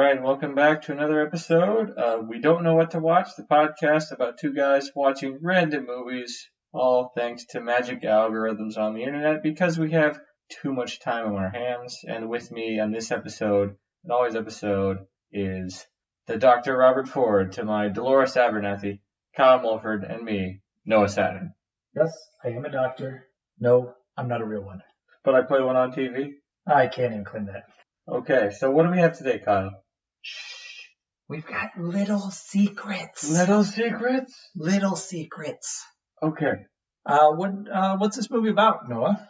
right, welcome back to another episode of We Don't Know What to Watch, the podcast about two guys watching random movies, all thanks to magic algorithms on the internet because we have too much time on our hands. And with me on this episode, and always episode, is the Dr. Robert Ford to my Dolores Abernathy, Kyle Mulford, and me, Noah Saturn. Yes, I am a doctor. No, I'm not a real one. But I play one on TV? I can't even claim that. Okay, so what do we have today, Kyle? Shh. We've got little secrets. Little secrets? Little secrets. Okay. What's this movie about, Noah?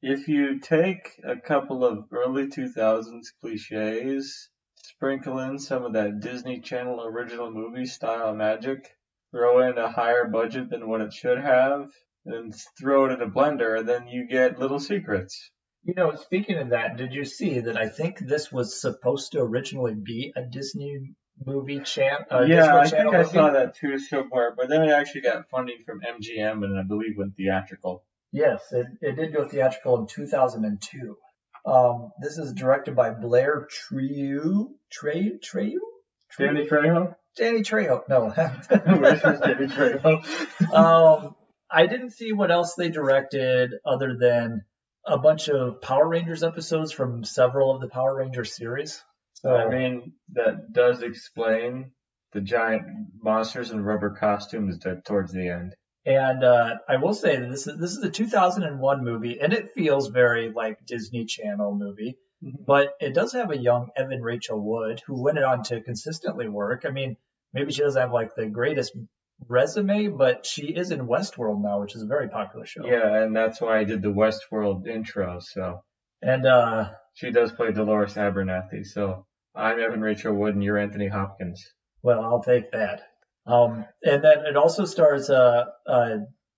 If you take a couple of early 2000s cliches, sprinkle in some of that Disney Channel original movie style magic, throw in a higher budget than what it should have, and throw it in a blender, and then you get Little Secrets. You know, speaking of that, did you see that I think this was supposed to originally be a Disney movie channel? Yeah, I think I saw that too somewhere, but then it actually got funding from MGM and I believe went theatrical. Yes, it did go theatrical in 2002. This is directed by Blair Trejo? Danny Trejo? Danny Trejo. No. Which is Danny Trejo? I didn't see what else they directed other than a bunch of Power Rangers episodes from several of the Power Rangers series. So I mean, that does explain the giant monsters in rubber costumes towards the end. And I will say that this is a 2001 movie, and it feels very like Disney Channel movie. Mm-hmm. But it does have a young Evan Rachel Wood who went on to consistently work. I mean, maybe she doesn't have like the greatest resume, but she is in Westworld now, which is a very popular show. Yeah, and that's why I did the Westworld intro. So, and she does play Dolores Abernathy. So I'm Evan Rachel Wood, and you're Anthony Hopkins. Well, I'll take that. And then it also stars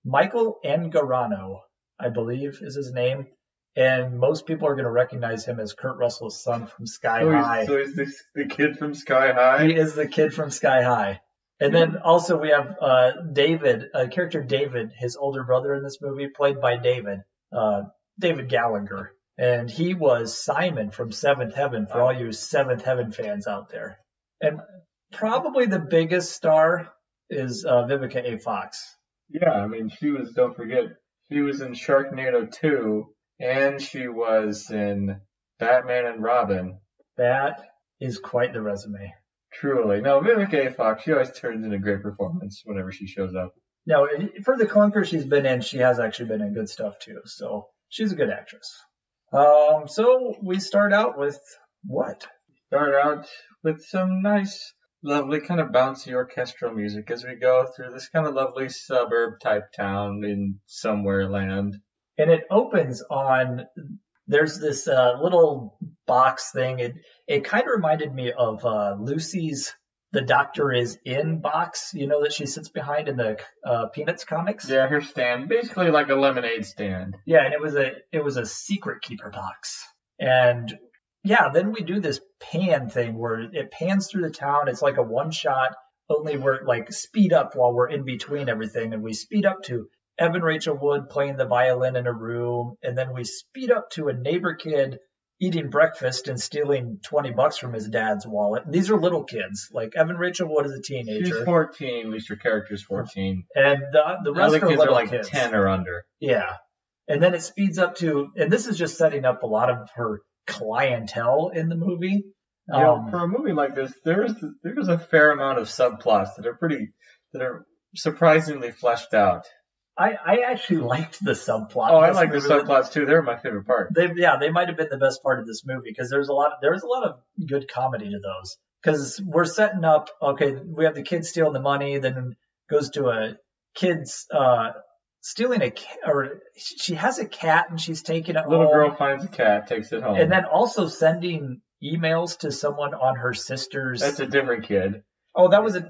Michael Angarano, I believe is his name, and most people are going to recognize him as Kurt Russell's son from Sky High. So he's the kid from Sky High. He is the kid from Sky High. And then also we have David, character David, his older brother in this movie, played by David Gallagher. And he was Simon from Seventh Heaven, for all you Seventh Heaven fans out there. And probably the biggest star is Vivica A. Fox. Yeah, I mean, don't forget, she was in Sharknado 2, and she was in Batman and Robin. That is quite the resume. Truly. No, Vivica A. Fox, she always turns in a great performance whenever she shows up. No, for the clunkers she's been in, she has actually been in good stuff too. So she's a good actress. So we start out with what? Start out with some nice, lovely, kind of bouncy orchestral music as we go through this kind of lovely suburb type town in somewhere land. And it opens on, there's this little box thing. It kind of reminded me of Lucy's The Doctor Is In box, you know, that she sits behind in the Peanuts comics. Yeah, her stand, basically like a lemonade stand. Yeah, and it was a secret keeper box. And yeah, then we do this pan thing where it pans through the town. It's like a one shot, only we're like speed up while we're in between everything. And we speed up to Evan Rachel Wood playing the violin in a room. And then we speed up to a neighbor kid eating breakfast and stealing $20 from his dad's wallet. And these are little kids. Like Evan Rachel Wood is a teenager. She's 14, at least her character's 14. And the rest of the kids are like kids. 10 or under. Yeah. And then it speeds up to, and this is just setting up a lot of her clientele in the movie. For a movie like this, there's a fair amount of subplots that are surprisingly fleshed out. I actually liked the subplot. Oh, I like the subplots too. They're my favorite part. They might have been the best part of this movie because there's a lot of good comedy to those. Because we're setting up, okay, we have the kid stealing the money, then goes to a kid's stealing a cat, or she has a cat and she's taking it home. Little girl finds a cat, takes it home. And then also sending emails to someone on her sister's. That's a different kid. Oh, that was a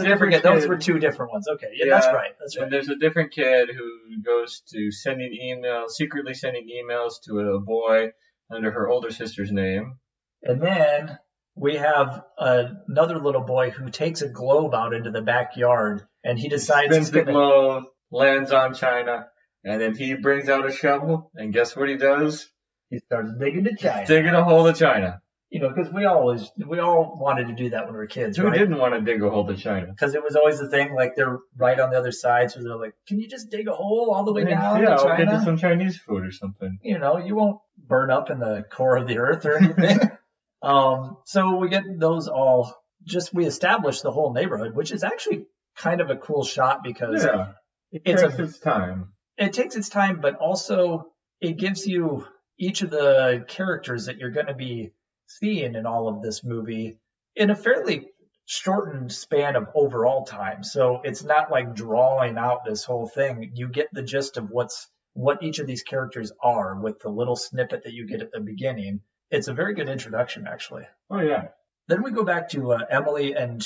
different kid. Those were two different ones. Okay, yeah, that's right. And there's a different kid who goes to secretly sending emails to a boy under her older sister's name. And then we have another little boy who takes a globe out into the backyard, and he decides spins the globe, lands on China, and then he brings out a shovel, and guess what he does? He starts digging to China. Digging a hole to China. because we all wanted to do that when we were kids, Who right? didn't want to dig a hole to China? Because it was always the thing, like they're right on the other side, so they're like, can you just dig a hole all the way down Yeah, to I'll get you China? some Chinese food or something. You won't burn up in the core of the earth or anything. So we get those all, we establish the whole neighborhood, which is actually kind of a cool shot because it takes its time. It takes its time, but also it gives you each of the characters that you're going to be seeing in all of this movie in a fairly shortened span of overall time. So it's not like drawing out this whole thing. You get the gist of what each of these characters are with the little snippet that you get at the beginning. It's a very good introduction, actually. Oh, yeah. Then we go back to Emily, and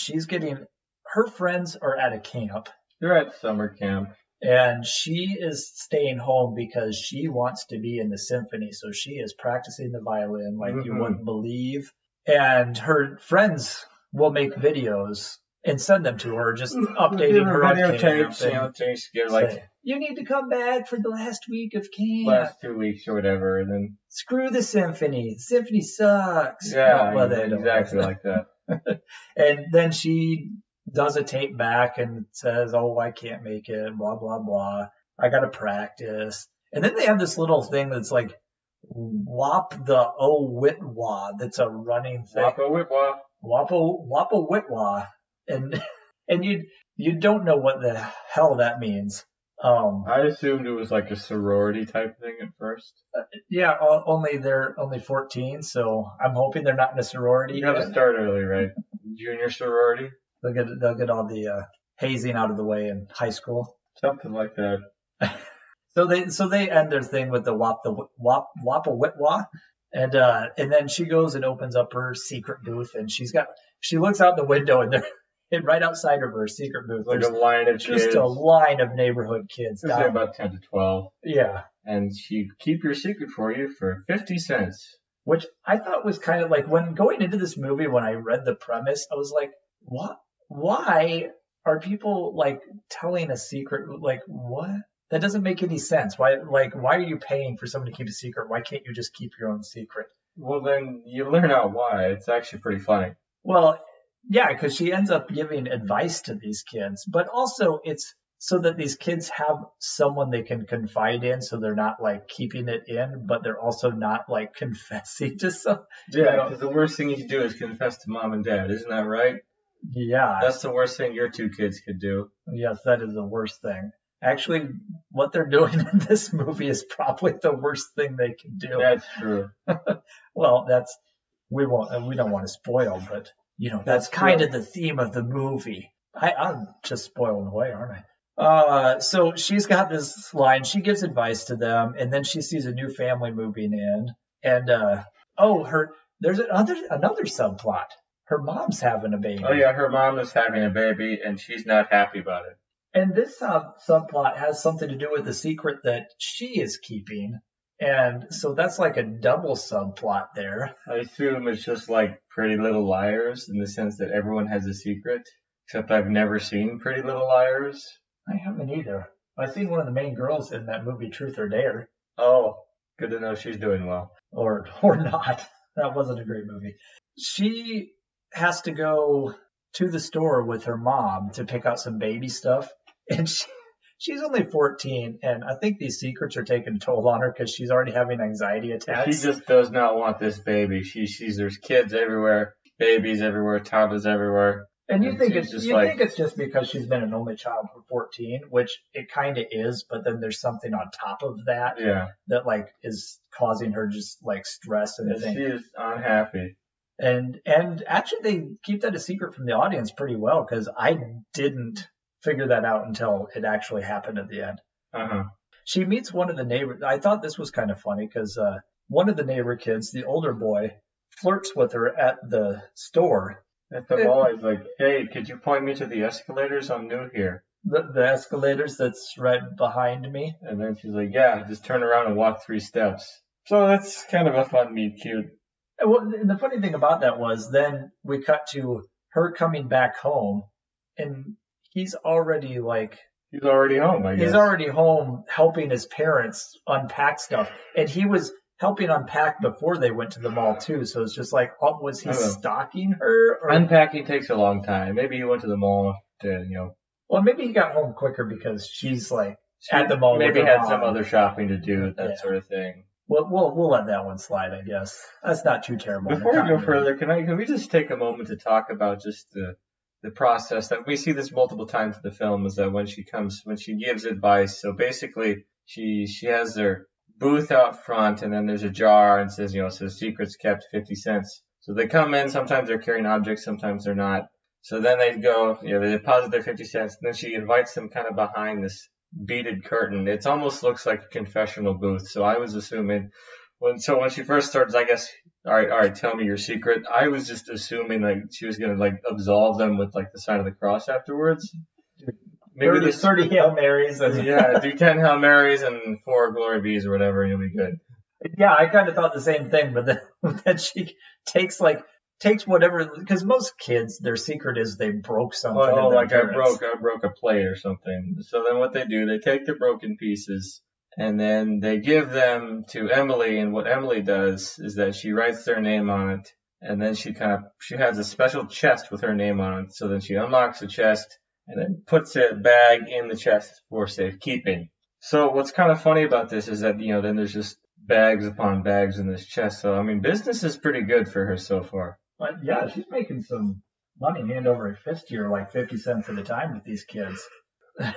her friends are at a camp. They're at summer camp. And she is staying home because she wants to be in the symphony. So she is practicing the violin like you wouldn't believe. And her friends will make videos and send them to her, just updating her on camp. You need to come back for the last week of camp. Last 2 weeks or whatever. And then screw the symphony. The symphony sucks. Yeah, exactly like that. And then she does a tape back and says, oh, I can't make it, blah, blah, blah. I got to practice. And then they have this little thing that's like, wop the o-wit-wah. That's a running thing. Wappa-wit-wah. Wappa-wit-wah. And you don't know what the hell that means. I assumed it was like a sorority type thing at first. Yeah, they're only 14, so I'm hoping they're not in a sorority. You got to start early, right? Junior sorority? They'll get all the hazing out of the way in high school. Something like that. So they end their thing with the wappa witwa, and then she goes and opens up her secret booth, and she looks out the window, and right outside of her secret booth, like a line of just kids. a line of neighborhood kids. Say about 10 to 12. Yeah. And she keep your secret for you for 50 cents. Which I thought was kind of like, when going into this movie, when I read the premise, I was like, what? Why are people like telling a secret? Like, what? That doesn't make any sense. Why are you paying for someone to keep a secret? Why can't you just keep your own secret? Well, then you learn out why. It's actually pretty funny. Well, yeah, because she ends up giving advice to these kids, but also it's so that these kids have someone they can confide in, so they're not like keeping it in, but they're also not like confessing to some. Yeah, because the worst thing you can do is confess to mom and dad. Isn't that right? Yeah. That's the worst thing your two kids could do. Yes, that is the worst thing. Actually, what they're doing in this movie is probably the worst thing they can do. That's true. Well, we don't want to spoil, but that's kind of the theme of the movie. I'm just spoiling away, aren't I? So she's got this line. She gives advice to them, and then she sees a new family moving in, and there's another subplot. Her mom's having a baby. Oh yeah, her mom is having a baby, and she's not happy about it. And this subplot has something to do with the secret that she is keeping. And so that's like a double subplot there. I assume it's just like Pretty Little Liars in the sense that everyone has a secret, except I've never seen Pretty Little Liars. I haven't either. I've seen one of the main girls in that movie, Truth or Dare. Oh, good to know she's doing well. Or not. That wasn't a great movie. She has to go to the store with her mom to pick out some baby stuff. And she's only 14, and I think these secrets are taking a toll on her because she's already having anxiety attacks. She just does not want this baby. She sees there's kids everywhere, babies everywhere, toddlers everywhere. And you think it's just because she's been an only child for 14, which it kind of is, but then there's something on top of that that like is causing her just like stress and things. She is unhappy. And actually they keep that a secret from the audience pretty well because I didn't figure that out until it actually happened at the end. Uh-huh. She meets one of the neighbors. I thought this was kind of funny because one of the neighbor kids, the older boy, flirts with her at the store. At the mall, he's like, hey, could you point me to the escalators? I'm new here. The escalators that's right behind me. And then she's like, yeah, just turn around and walk 3 steps. So that's kind of a fun meet cute. Well, the funny thing about that was then we cut to her coming back home, and he's already home, I guess. He's already home helping his parents unpack stuff. And he was helping unpack before they went to the mall too. So it's just like, oh, was he stalking her? Or... Unpacking takes a long time. Maybe he went to the mall to, Well, maybe he got home quicker because she's like at the mall. Maybe had some other shopping to do, that sort of thing. Well, we'll let that one slide, I guess. That's not too terrible. Before we go further, can we just take a moment to talk about just the process that we see this multiple times in the film, is that when she gives advice, so basically she has their booth out front, and then there's a jar and says secrets kept 50 cents. So they come in, sometimes they're carrying objects, sometimes they're not. So then they go, they deposit their 50 cents, and then she invites them kind of behind this beaded curtain. It almost looks like a confessional booth. So I was assuming when she first starts, I guess, all right, tell me your secret. I was just assuming like she was going to like absolve them with like the sign of the cross afterwards. Maybe 30 Hail Marys. Do 10 Hail Marys and 4 Glory Bees or whatever, and you'll be good. Yeah, I kind of thought the same thing, but then she takes whatever, because most kids, their secret is they broke something. Oh, like I broke a plate or something. So then what they do, they take the broken pieces and then they give them to Emily, and what Emily does is that she writes their name on it, and then she has a special chest with her name on it. So then she unlocks the chest and then puts a bag in the chest for safekeeping. So what's kind of funny about this is that, then there's just bags upon bags in this chest. So, I mean, business is pretty good for her so far. But yeah, she's making some money hand over fist here, like 50 cents at a time with these kids.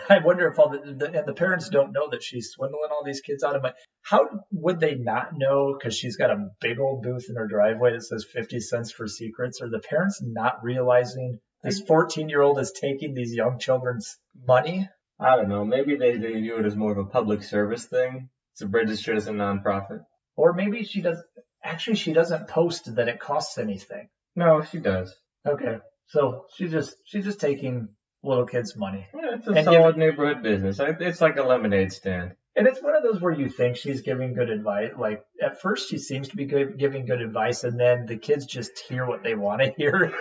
I wonder if the parents don't know that she's swindling all these kids out of money. How would they not know? Because she's got a big old booth in her driveway that says 50 cents for secrets. Are the parents not realizing this 14-year-old is taking these young children's money? I don't know. Maybe they view it as more of a public service thing. It's registered as a nonprofit. Or maybe she does. Actually, she doesn't post that it costs anything. No, she does. Okay, so she's just taking little kids' money. Yeah, it's a solid neighborhood business. It's like a lemonade stand. And it's one of those where you think she's giving good advice. Like, at first she seems to be giving good advice, and then the kids just hear what they want to hear.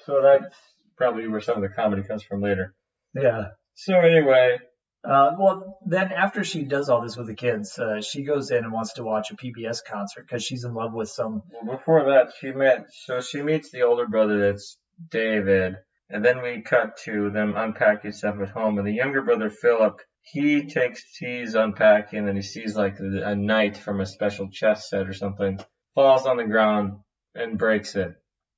So that's probably where some of the comedy comes from later. Yeah. So anyway. Well, then after she does all this with the kids, she goes in and wants to watch a PBS concert because she's in love with some... Well, before that, she meets the older brother, that's David, and then we cut to them unpacking stuff at home, and the younger brother, Philip, he's unpacking, and he sees like a knight from a special chess set or something, falls on the ground and breaks it.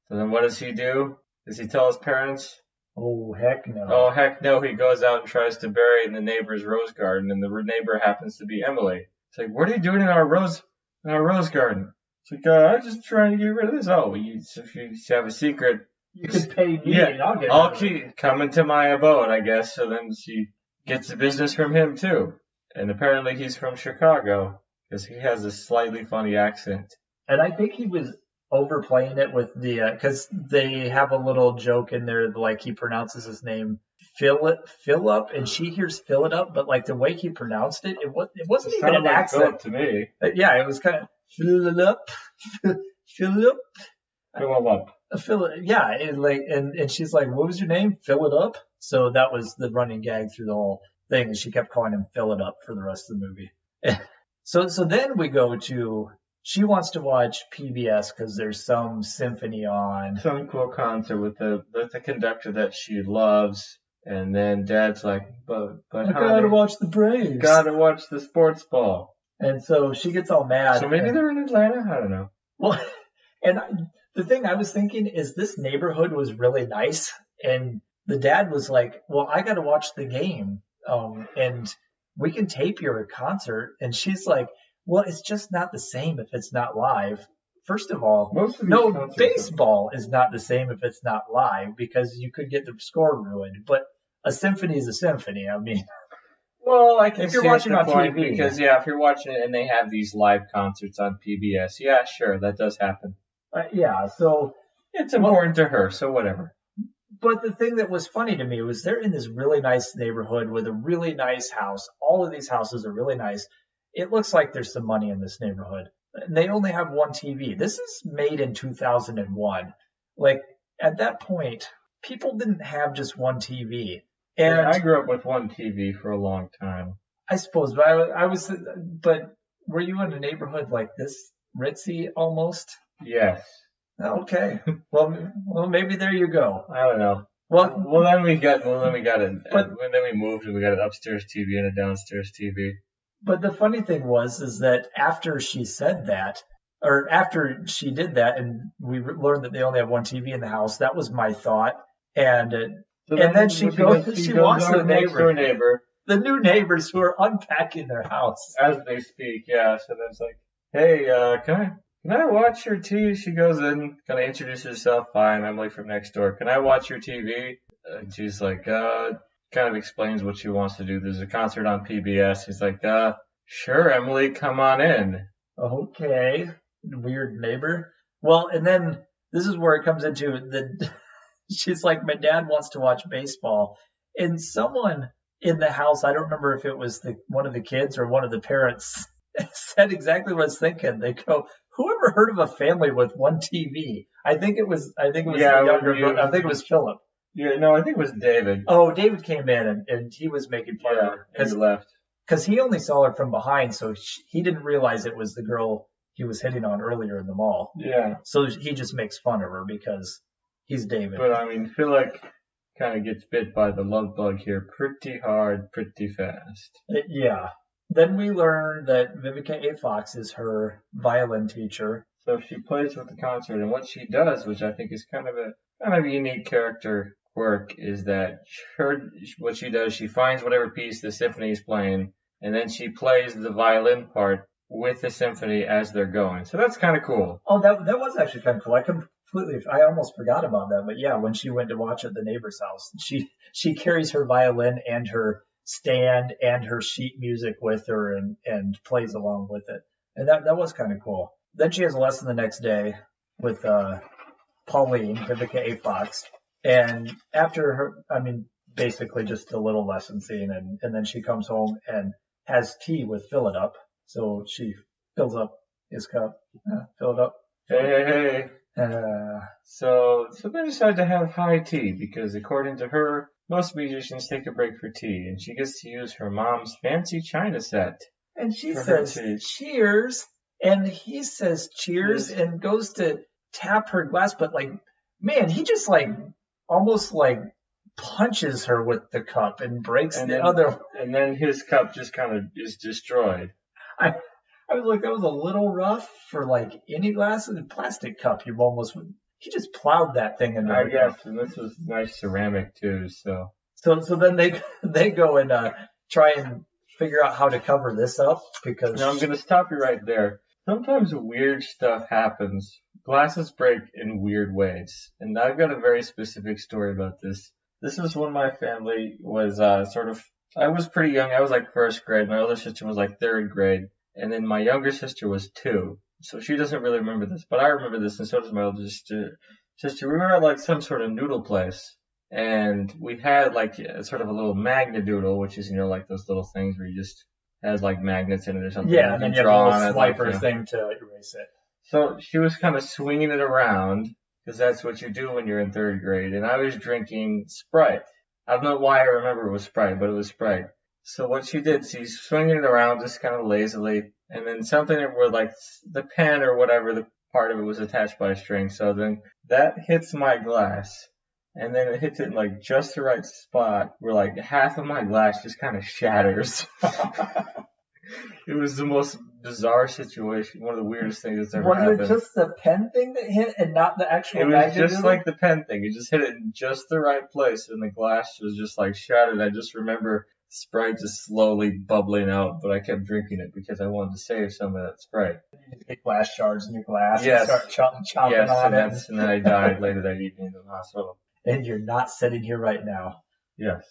So then what does he do? Does he tell his parents? Oh, heck no. Oh, heck no. He goes out and tries to bury it in the neighbor's rose garden, and the neighbor happens to be Emily. It's like, what are you doing in our rose garden? It's like, I'm just trying to get rid of this. Oh, if you have a secret. You could pay me and I'll keep coming to my abode, I guess. So then she gets the business from him, too. And apparently he's from Chicago, because he has a slightly funny accent. And I think he was overplaying it with because they have a little joke in there, like he pronounces his name Philip, and she hears fill it up, but like the way he pronounced it, it wasn't even an accent Philip to me. Yeah, it was kind of Philip. Yeah, and she's like, what was your name? Fill it up. So that was the running gag through the whole thing, and she kept calling him Fill It Up for the rest of the movie. So then we go to. She wants to watch PBS because there's some symphony on. Some cool concert with the conductor that she loves. And then Dad's like, but I gotta watch the Braves. Gotta watch the sports ball. And so she gets all mad. So maybe they're in Atlanta? I don't know. Well, and the thing I was thinking is this neighborhood was really nice. And the dad was like, well, I gotta watch the game. And we can tape your concert. And she's like, well, it's just not the same if it's not live. First of all, baseball is not the same if it's not live because you could get the score ruined. But a symphony is a symphony. I mean, well, I can if you're watching on TV, because if you're watching it and they have these live concerts on PBS, yeah, sure, that does happen. So it's important to her, so whatever. But the thing that was funny to me was they're in this really nice neighborhood with a really nice house. All of these houses are really nice. It looks like there's some money in this neighborhood. They only have one TV. This is made in 2001. Like, at that point, people didn't have just one TV. And I grew up with one TV for a long time. I suppose, but were you in a neighborhood like this, ritzy almost? Yes. Okay. Well, maybe there you go. I don't know. Well, Then we got then we moved and we got an upstairs TV and a downstairs TV. but the funny thing is that after she said that, or after she did that, and we learned that they only have one TV in the house, that was my thought. And then she walks to the neighbor, the new neighbors who are unpacking their house as they speak. Yeah, so then it's like, hey, can I watch your TV? She goes in, kind of introduces herself. Hi, I'm Emily from next door. Can I watch your TV? And she's like, kind of explains what she wants to do. There's a concert on PBS. He's like, sure, Emily, come on in. Okay, weird neighbor. Well, and then this is where it comes into she's like, my dad wants to watch baseball. And someone in the house, I don't remember if it was one of the kids or one of the parents, said exactly what I was thinking. They go, whoever heard of a family with one TV? I think it was it was Philip. Yeah, no, I think it was David. Oh, David came in and he was making fun of her. And he left. Because he only saw her from behind, so he didn't realize it was the girl he was hitting on earlier in the mall. Yeah. So he just makes fun of her because he's David. But I mean, Philip kind of gets bit by the love bug here pretty hard, pretty fast. Yeah. Then we learn that Vivica A. Fox is her violin teacher. So she plays with the concert, and what she does, which I think is kind of a unique character quirk, is that what she does, she finds whatever piece the symphony is playing, and then she plays the violin part with the symphony as they're going. So that's kind of cool. Oh, that was actually kind of cool. I almost forgot about that. But yeah, when she went to watch at the neighbor's house, she carries her violin and her stand and her sheet music with her and plays along with it. And that was kind of cool. Then she has a lesson the next day with Pauline, Vivica A. Fox. And after her, basically just a little lesson scene. And then she comes home and has tea with Fill It Up. So she fills up his cup. Fill it up. Hey. So they decide to have high tea because according to her, most musicians take a break for tea, and she gets to use her mom's fancy china set. And she says, cheers. And he says, cheers, and goes to tap her glass. But, man, he just, almost, punches her with the cup and breaks other. And then his cup just kind of is destroyed. I was like, that was a little rough for, any glass. And a plastic cup, he just plowed that thing in there. I guess, and this was nice ceramic too, so. So then they go and try and figure out how to cover this up because. Now I'm going to stop you right there. Sometimes weird stuff happens. Glasses break in weird ways, and I've got a very specific story about this. This was when my family was I was pretty young. I was first grade. My older sister was third grade, and then my younger sister was 2. So she doesn't really remember this, but I remember this, and so does my older sister. We were at some sort of noodle place, and we had sort of a little magnet doodle, which is those little things where you just has magnets in it or something. Yeah, and then you have a little swiper thing to erase it. So she was kind of swinging it around because that's what you do when you're in third grade, and I was drinking Sprite. I don't know why I remember it was Sprite, but it was Sprite. So what she did, she's swinging it around just kind of lazily. And then something where the pen or whatever, the part of it was attached by a string. So then that hits my glass. And then it hits it in just the right spot where half of my glass just kind of shatters. It was the most bizarre situation. One of the weirdest things that's ever happened. Was it just the pen thing that hit and not the actual magnet? It was just like the pen thing. It just hit it in just the right place. And the glass was just shattered. I just remember Sprite just slowly bubbling out, but I kept drinking it because I wanted to save some of that Sprite. You take glass shards in your glass and start chomping on it. And then I died later that evening in the hospital. And you're not sitting here right now. Yes.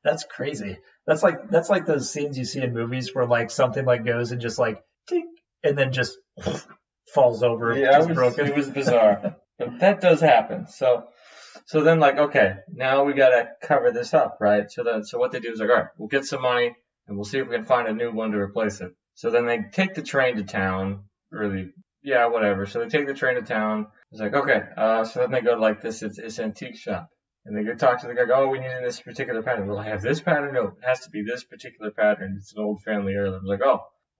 That's crazy. That's like those scenes you see in movies where something goes and just tink, and then just falls over. Yeah, it was bizarre. But that does happen. So then okay, now we gotta cover this up, right? So what they do is all right, we'll get some money and we'll see if we can find a new one to replace it. So then they take the train to town, whatever. So they take the train to town. It's okay, so then they go to this antique shop. And they go talk to the guy, we need this particular pattern. Well, I have this pattern? No, it has to be this particular pattern. It's an old family heirloom. It's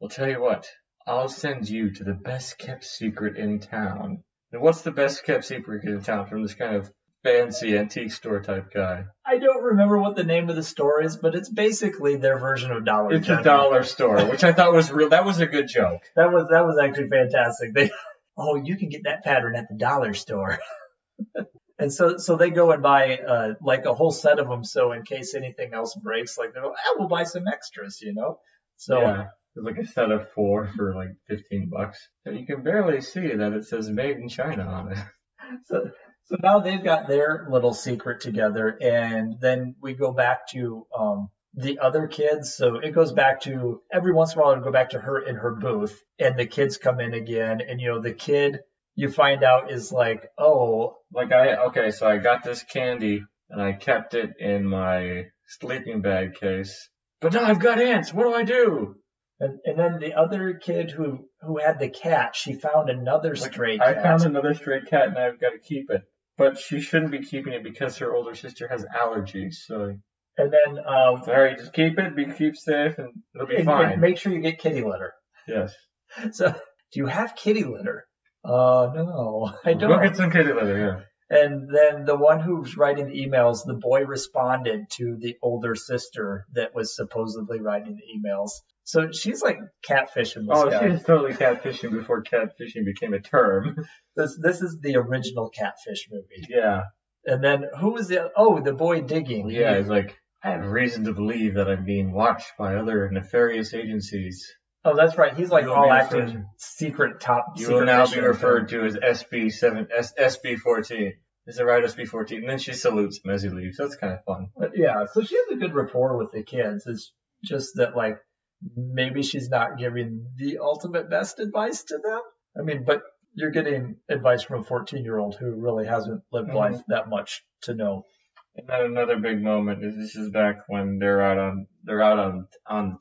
Well, tell you what, I'll send you to the best kept secret in town. And what's the best kept secret in town from this kind of fancy antique store type guy? I don't remember what the name of the store is, but it's basically their version of Dollar General. It's a dollar store, which I thought was real. That was a good joke. That was actually fantastic. You can get that pattern at the dollar store. And so they go and buy like a whole set of them. So in case anything else breaks, like we'll buy some extras, So yeah, it's like a set of 4 for like $15. So you can barely see that it says "Made in China" on it. So now they've got their little secret together, and then we go back to the other kids. So it goes back to every once in a while it'll go back to her in her booth, and the kids come in again, and the kid you find out is like, oh, like so I got this candy and I kept it in my sleeping bag case, but now I've got ants. What do I do? And then the other kid who had the cat, she found another stray cat. I found another stray cat and I've got to keep it. But she shouldn't be keeping it because her older sister has allergies. So. And then. All right, just keep it. Keep safe, and it'll be fine. And make sure you get kitty litter. Yes. So, do you have kitty litter? No, I don't. Go get some kitty litter. Yeah. And then the one who's writing the emails, the boy responded to the older sister that was supposedly writing the emails. So she's like catfishing this guy. She was totally catfishing before catfishing became a term. This is the original Catfish movie. Yeah. And then who was the boy digging. Yeah, he's like, I have reason to believe that I'm being watched by other nefarious agencies. Oh, that's right. He's like all acting secret top. You will now be referred to as SB14. Is it right, SB14? And then she salutes him as he leaves. That's kind of fun. But yeah, so she has a good rapport with the kids. It's just that, like, maybe she's not giving the ultimate best advice to them. I mean, but you're getting advice from a 14-year-old who really hasn't lived life that much to know. And then another big moment is this is back when they're out on the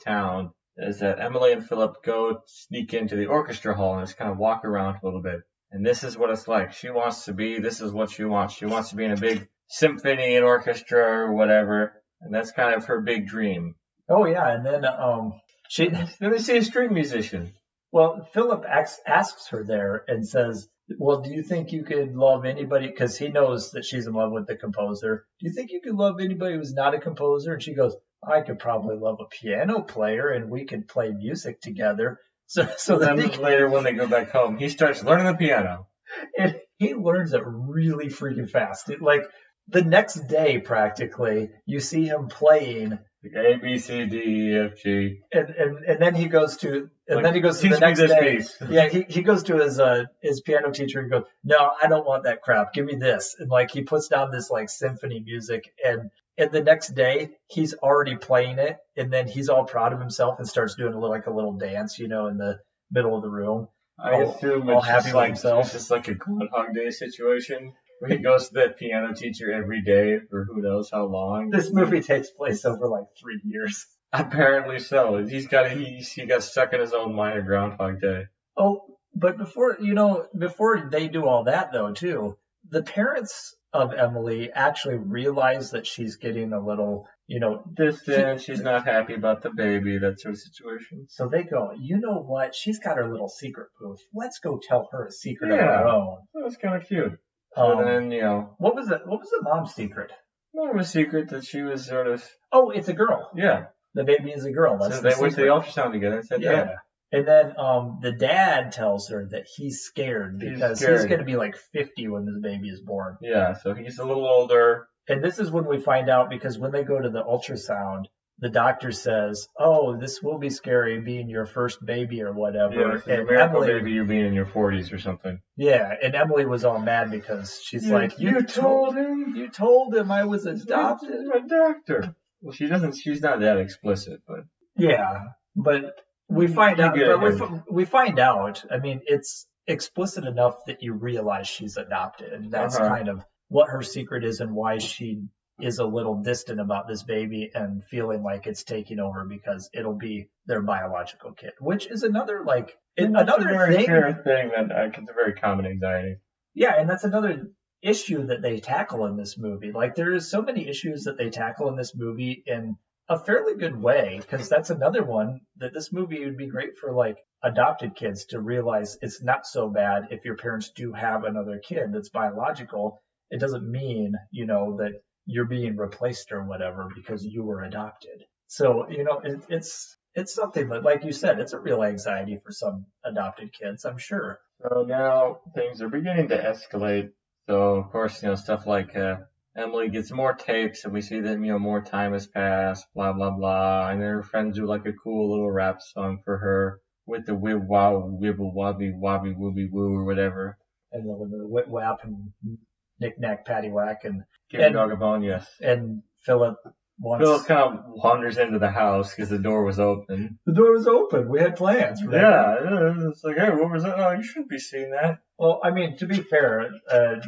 town. Is that Emily and Philip go sneak into the orchestra hall and just kind of walk around a little bit. And this is what it's like. This is what she wants. She wants to be in a big symphony and orchestra or whatever. And that's kind of her big dream. Oh, yeah. And then then they see a string musician. Well, Philip asks her there and says, well, do you think you could love anybody? Because he knows that she's in love with the composer. Do you think you could love anybody who's not a composer? And she goes, I could probably love a piano player and we could play music together. So then later when they go back home, he starts learning the piano. And he learns it really freaking fast. Like the next day, practically, you see him playing A, B, C, D, E, F, G. And then he goes to the next day. Piece. Yeah, he goes to his piano teacher and goes, no, I don't want that crap. Give me this. And like he puts down this like symphony music, and the next day he's already playing it, and then he's all proud of himself and starts doing a little dance, in the middle of the room. I assume it's just like a Groundhog Day situation. Where he goes to that piano teacher every day for who knows how long. This movie takes place over like 3 years. Apparently so. He got stuck in his own mind of Groundhog Day. Oh, but before they do all that though too, the parents of Emily actually realize that she's getting a little, distant. She's not happy about the baby, that sort of situation. So they go, you know what? She's got her little secret booth. Let's go tell her a secret of her own. That's kind of cute. So then, what was the mom's secret? More of a secret that she was sort of. Oh, it's a girl. Yeah. The baby is a girl. That's so they went to the ultrasound together and said, yeah. And then the dad tells her that he's scared because he's going to be like 50 when this baby is born. Yeah, so he's a little older. And this is when we find out, because when they go to the ultrasound, the doctor says, oh, this will be scary being your first baby or whatever. Yeah, and Emily, baby, you're being in your 40s or something. Yeah, and Emily was all mad because she's like, you told him? You told him I was adopted? A doctor. Well, she's not that explicit, but. Yeah, but we find out, we find out, I mean, it's explicit enough that you realize she's adopted. And that's kind of what her secret is and why she is a little distant about this baby and feeling like it's taking over because it'll be their biological kid, which is another thing that it's a very common anxiety. Yeah, and that's another issue that they tackle in this movie. Like there is so many issues that they tackle in this movie, and a fairly good way, because that's another one that this movie would be great for like adopted kids to realize it's not so bad if your parents do have another kid that's biological. It doesn't mean, that you're being replaced or whatever because you were adopted. So, it's something that, like you said, it's a real anxiety for some adopted kids, I'm sure. So now things are beginning to escalate. So of course, stuff like Emily gets more tapes, and we see that more time has passed, blah blah blah, and then her friends do like a cool little rap song for her with the wib wow wibble wobby wobby wooby woo or whatever. And the whip whap and knick knack patty whack and give a dog a bone, yes. And Philip kind of wanders into the house because the door was open. The door was open. We had plans. Right? Yeah, it's like, hey, what was that? Oh, you shouldn't be seeing that. Well, I mean, to be fair,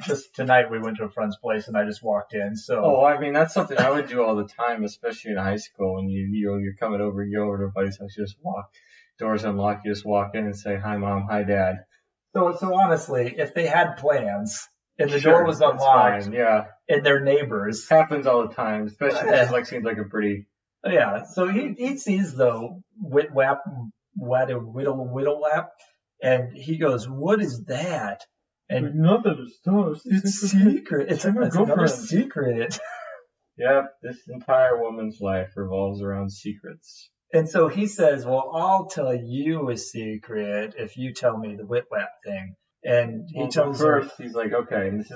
just tonight we went to a friend's place and I just walked in. So. Oh, I mean, that's something I would do all the time, especially in high school. When you're coming over, you go over to a buddy's house, you just walk, doors unlocked, you just walk in and say, hi, Mom, hi, Dad. So honestly, if they had plans and the door was unlocked, fine, yeah, and their neighbors, happens all the time, especially if it seems like a pretty. Yeah, so he sees the whip whap, whittle whap, and he goes, "What is that?" And nothing. It's secret. It's another secret. Yep, this entire woman's life revolves around secrets. And so he says, well, I'll tell you a secret if you tell me the whip whap thing. And he tells her. First, he's like, okay, and this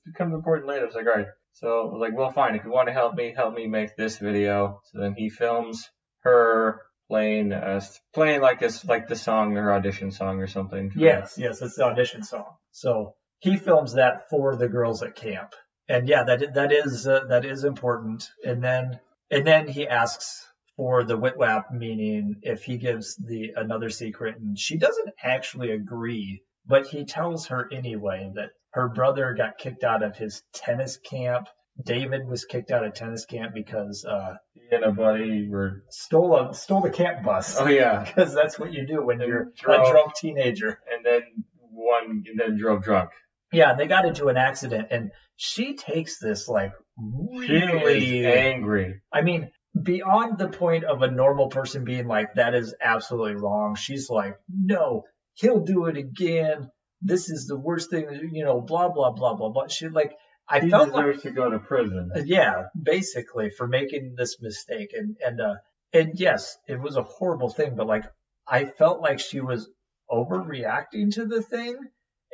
becomes important later. It's like, all right. So I was like, well, fine. If you want to help me make this video. So then he films her playing like the song, her audition song or something. Yes, it's the audition song. So he films that for the girls at camp. And yeah, that is important. And then he asks for the whip whap, meaning if he gives another secret, and she doesn't actually agree, but he tells her anyway that her brother got kicked out of his tennis camp. David was kicked out of tennis camp because he and a buddy stole the camp bus. Oh yeah, because that's what you do when you're a drunk teenager. And then drove drunk. Yeah, they got into an accident, and she takes this like really she is angry. I mean, beyond the point of a normal person being like, that is absolutely wrong. She's like, no, he'll do it again. This is the worst thing, blah, blah, blah, blah, blah. She he deserves to go to prison. Yeah, basically for making this mistake. And yes, it was a horrible thing, but like, I felt like she was overreacting to the thing.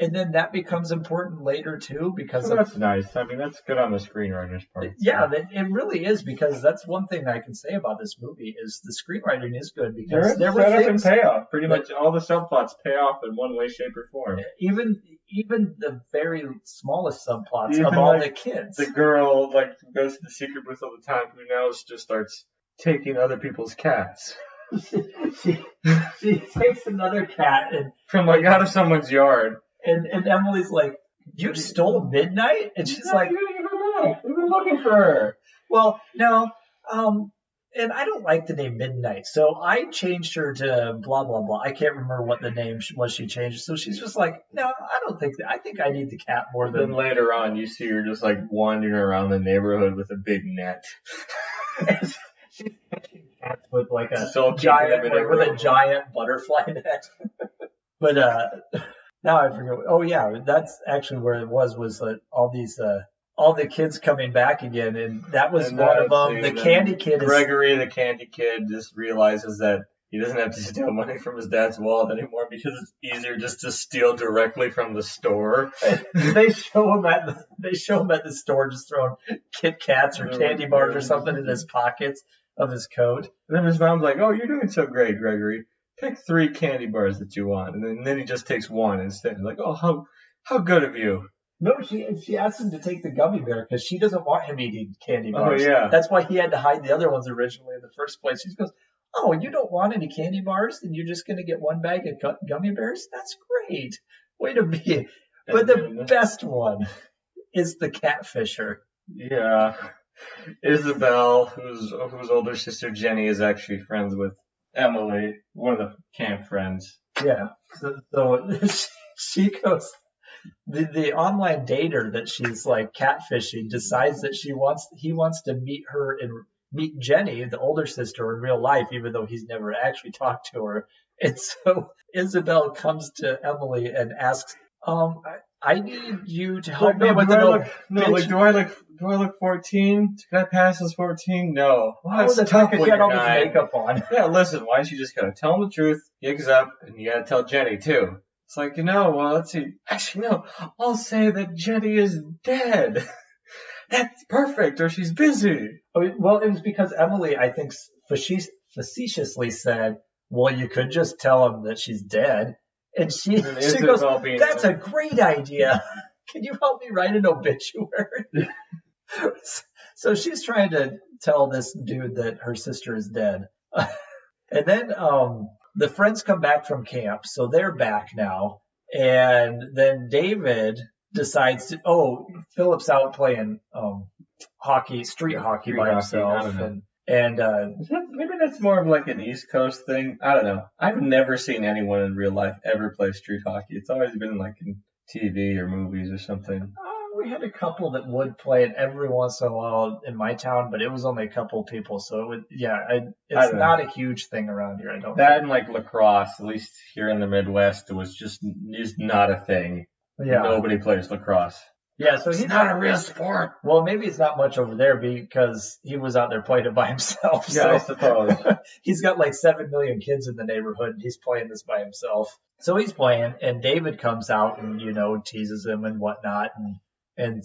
And then that becomes important later too, because that's nice. I mean, that's good on the screenwriter's part. Yeah, it really is, because that's one thing I can say about this movie is the screenwriting is good, because there were things and payoff. Pretty much all the subplots pay off in one way, shape, or form. Even the very smallest subplots of all the kids. The girl goes to the secret booth all the time, who now just starts taking other people's cats. she takes another cat from out of someone's yard. And Emily's like, you stole Midnight? And she's like, we've been looking for her. Well, no, and I don't like the name Midnight, so I changed her to blah, blah, blah. I can't remember what the name was she changed. So she's just like, no, I don't think that. I think I need the cat more than. Then later on, you see her just wandering around the neyborhood with a big net. She's catching cats with a giant butterfly net. But, now I forget. Oh yeah, that's actually where it was all the kids coming back again, and that was one of them. The candy kid. Gregory, the candy kid, just realizes that he doesn't have to steal money from his dad's wallet anymore because it's easier just to steal directly from the store. They show him at the store just throwing Kit Kats or candy bars or something in his pockets of his coat. And then his mom's like, "Oh, you're doing so great, Gregory. Pick 3 candy bars that you want," and then he just takes one instead. Like, oh, how good of you. No, she asked him to take the gummy bear because she doesn't want him eating candy bars. Oh yeah, that's why he had to hide the other ones originally in the first place. She goes, "Oh, you don't want any candy bars? Then you're just gonna get one bag of gummy bears? That's great. Way to be." But the best one is the catfisher. Yeah, Isabel, whose older sister Jenny is actually friends with Emily, one of the camp friends. Yeah. So she goes, the online dater that she's catfishing decides that he wants to meet her meet Jenny, the older sister, in real life, even though he's never actually talked to her. And so Isabel comes to Emily and asks, I need you to help me with do I look 14? Can I pass as 14? No. Well, that's tough when she had all you're this 9. makeup on. Yeah, listen, why don't you just gotta tell him the truth, gigs up, and you gotta tell Jenny too. It's like, well, let's see. Actually, no, I'll say that Jenny is dead. That's perfect, or she's busy. Well, it was because Emily, I think, facetiously said, well, you could just tell him that she's dead. And she goes, that's a great idea. Can you help me write an obituary? So she's trying to tell this dude that her sister is dead. And then the friends come back from camp, so they're back now. And then David decides Philip's out playing street hockey by himself. And maybe that's more of like an East Coast thing. I don't know. I've never seen anyone in real life ever play street hockey. It's always been like in TV or movies or something. We had a couple that would play it every once in a while in my town, but it was only a couple people. So it's not a huge thing around here. I don't. That and like lacrosse, at least here in the Midwest, it was just not a thing. Yeah. Nobody plays lacrosse. Yeah, so he's not a real sport. Well, maybe it's not much over there because he was out there playing it by himself. Yeah, so. I suppose. He's got like 7 million kids in the neighborhood, and he's playing this by himself. So he's playing, and David comes out and, teases him and whatnot. And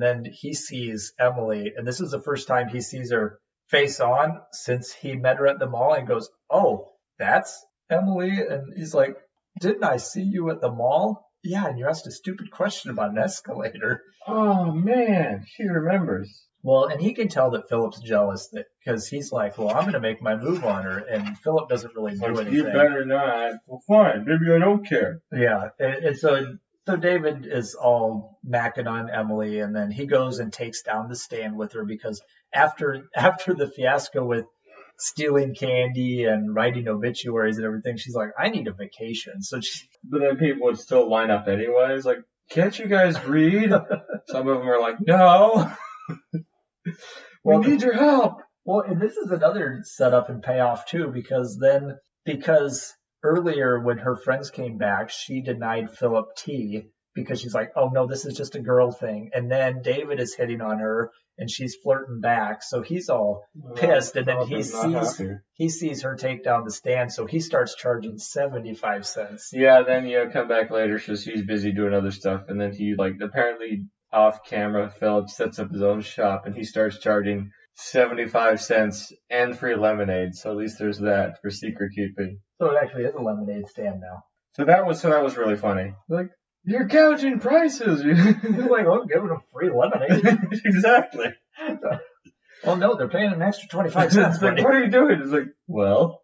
then he sees Emily, and this is the first time he sees her face on since he met her at the mall, and goes, oh, that's Emily? And he's like, didn't I see you at the mall? Yeah, and you asked a stupid question about an escalator. Oh, man, she remembers. Well, and he can tell that Philip's jealous because he's like, well, I'm going to make my move on her. And Philip doesn't really do anything. You better not. Well, fine. Maybe I don't care. Yeah. And so David is all macking on Emily, and then he goes and takes down the stand with her because after the fiasco with stealing candy and writing obituaries and everything, she's like, I need a vacation. But then people would still line up anyways. Like, can't you guys read? Some of them are like, no. We need your help. Well, and this is another setup and payoff too, because earlier when her friends came back, she denied Philip tea because she's like, oh no, this is just a girl thing. And then David is hitting on her and she's flirting back. So he's all pissed. And then he sees her take down the stand. So he starts charging 75 cents. Yeah. Then come back later. So she's busy doing other stuff. And then he apparently off camera, Philip sets up his own shop and he starts charging 75 cents and free lemonade. So at least there's that for secret keeping. So it actually is a lemonade stand now. So that was really funny. Like, you're gouging prices. He's like, I'm giving them free lemonade. Exactly. Well, no, they're paying an extra 25 cents. Like, what are you doing? It's like, well,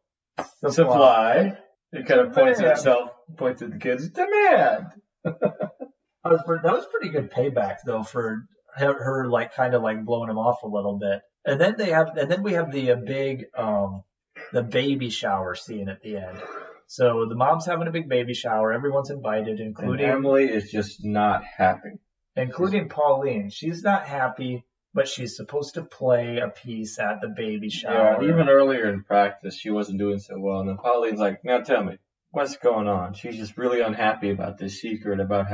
supply. He kind of points at himself, points at the kids. Demand. That was pretty good payback though for her kind of blowing him off a little bit. And then we have the big the baby shower scene at the end. So the mom's having a big baby shower. Everyone's invited, including and Emily is just not happy. Including Pauline. She's not happy, but she's supposed to play a piece at the baby shower. Yeah, even earlier in practice, she wasn't doing so well. And then Pauline's like, now tell me, what's going on? She's just really unhappy about this secret about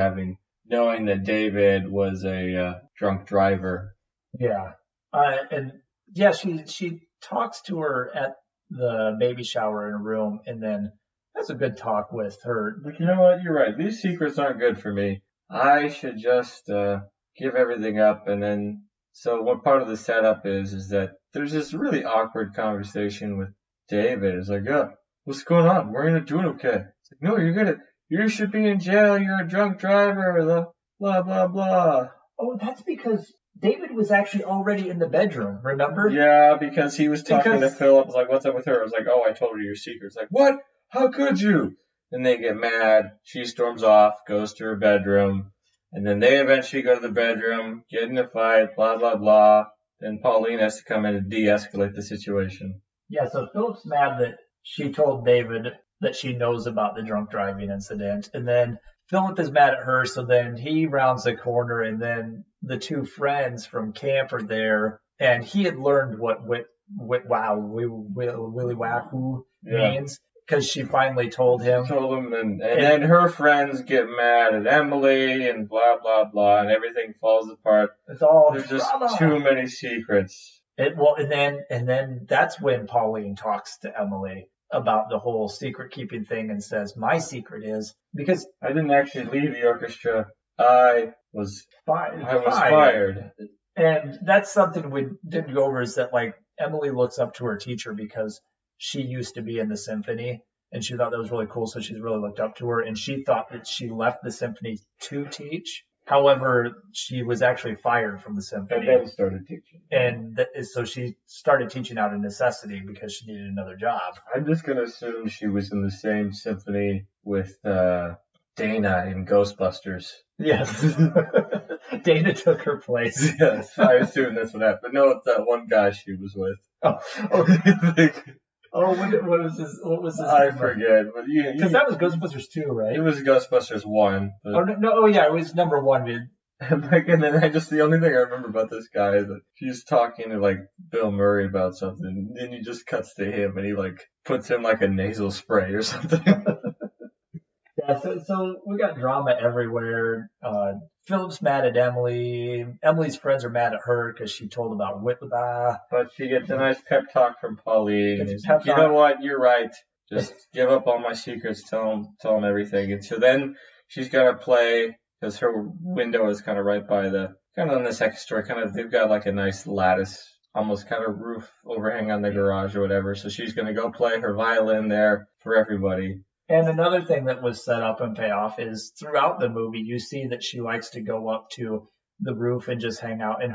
knowing that David was a drunk driver. Yeah. She talks to her at the baby shower in a room and then has a good talk with her. But you know what? You're right. These secrets aren't good for me. I should just give everything up. And then, so what part of the setup is that there's this really awkward conversation with David. It's like, yeah, what's going on? We're not doing okay. It's like, no, you should be in jail. You're a drunk driver. Blah, blah, blah. Oh, that's because David was actually already in the bedroom, remember? Yeah, because he was talking to Philip. Like, what's up with her? I was like, oh, I told her your secrets. Like, what? How could you? Then they get mad. She storms off, goes to her bedroom. And then they eventually go to the bedroom, get in a fight, blah, blah, blah. Then Pauline has to come in and de-escalate the situation. Yeah, so Philip's mad that she told David that she knows about the drunk driving incident. And then Philip is mad at her, so then he rounds the corner, and then the two friends from camp are there, and he had learned what Willy Wahoo means, because she finally told him. And then her friends get mad at Emily and blah blah blah, and everything falls apart. It's all There's drama. just too many secrets. And then that's when Pauline talks to Emily about the whole secret keeping thing and says, my secret is, because I didn't actually leave the orchestra. I was fired. And that's something we didn't go over, is that like Emily looks up to her teacher because she used to be in the symphony and she thought that was really cool. So she's really looked up to her, and she thought that she left the symphony to teach. However, she was actually fired from the symphony. And then started teaching. And so she started teaching out of necessity because she needed another job. I'm just going to assume she was in the same symphony with Dana in Ghostbusters. Yes. Dana took her place. Yes, I assume that's what happened. No, it's that one guy she was with. What was his I name? forget. But because that was Ghostbusters 2, right? It was Ghostbusters 1. But... it was number 1, dude. And then the only thing I remember about this guy is that she's talking to like Bill Murray about something, and then he just cuts to him and he like puts in like a nasal spray or something. Yeah, so we got drama everywhere. Philip's mad at Emily. Emily's friends are mad at her because she told about Whitla. But she gets a nice pep talk from Pauline. You know what? You're right. Just give up all my secrets. Tell them everything. And so then she's gonna play, because her window is kind of right by kind of on the second story. They've got like a nice lattice, almost kind of roof overhang on the garage or whatever. So she's gonna go play her violin there for everybody. And another thing that was set up and pay off is throughout the movie, you see that she likes to go up to the roof and just hang out. And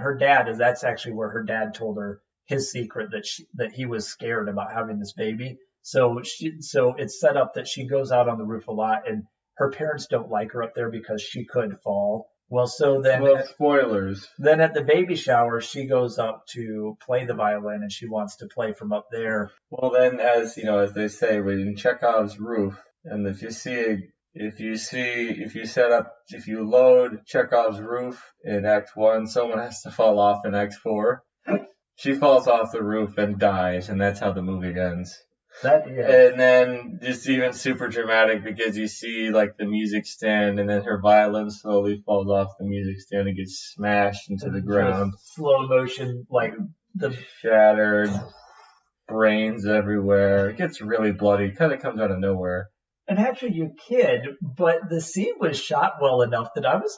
that's actually where her dad told her his secret, that he was scared about having this baby. So it's set up that she goes out on the roof a lot, and her parents don't like her up there because she could fall. Well, spoilers. Then at the baby shower, she goes up to play the violin, and she wants to play from up there. Well, then, as they say, in Chekhov's roof, and if you load Chekhov's roof in Act 1, someone has to fall off in Act 4. She falls off the roof and dies, and that's how the movie ends. And then it's even super dramatic because you see like the music stand, and then her violin slowly falls off the music stand and gets smashed into the ground. Slow motion, like the shattered, brains everywhere. It gets really bloody. It kind of comes out of nowhere. And actually, you kid, but the scene was shot well enough that I was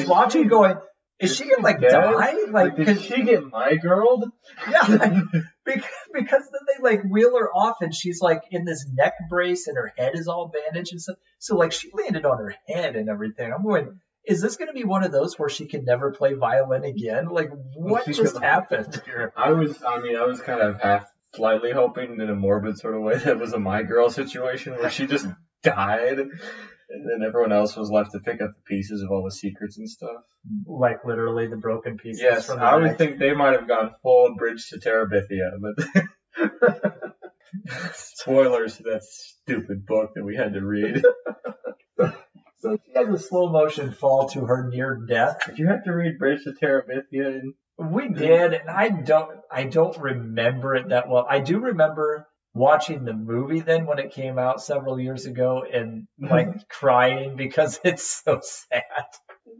watching going, is she gonna die? Did she get my girl? Yeah, because then they wheel her off, and she's in this neck brace, and her head is all bandaged and stuff. So she landed on her head and everything. I'm going, is this gonna be one of those where she can never play violin again? What just happened here? I was kind of slightly hoping in a morbid sort of way that it was a my girl situation where she just died. And then everyone else was left to pick up the pieces of all the secrets and stuff. Literally the broken pieces. Yes, from the I would think they might have gone full Bridge to Terabithia, but spoilers to that stupid book that we had to read. So she has a slow motion fall to her near death. Did you have to read Bridge to Terabithia? We did, and I don't remember it that well. I do remember watching the movie then when it came out several years ago and crying because it's so sad.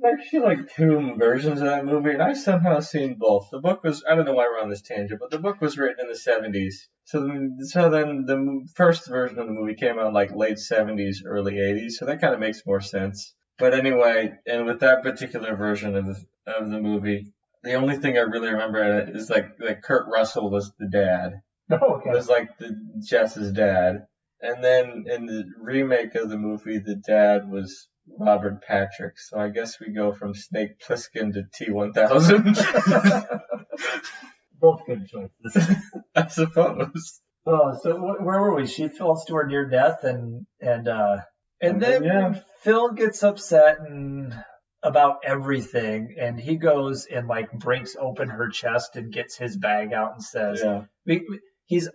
There's actually 2 versions of that movie, and I've somehow seen both. The book was, I don't know why we're on this tangent, but the book was written in the 70s. So then the first version of the movie came out late 70s, early 80s, so that kind of makes more sense. But anyway, and with that particular version of the movie, the only thing I really remember in it is that Kurt Russell was the dad. Oh, okay. It was Jess's dad. And then in the remake of the movie, the dad was Robert Patrick. So I guess we go from Snake Plissken to T-1000. Both good choices. I suppose. Oh, so where were we? She falls to her near death, and then Phil gets upset about everything, and he goes and breaks open her chest and gets his bag out and says, he's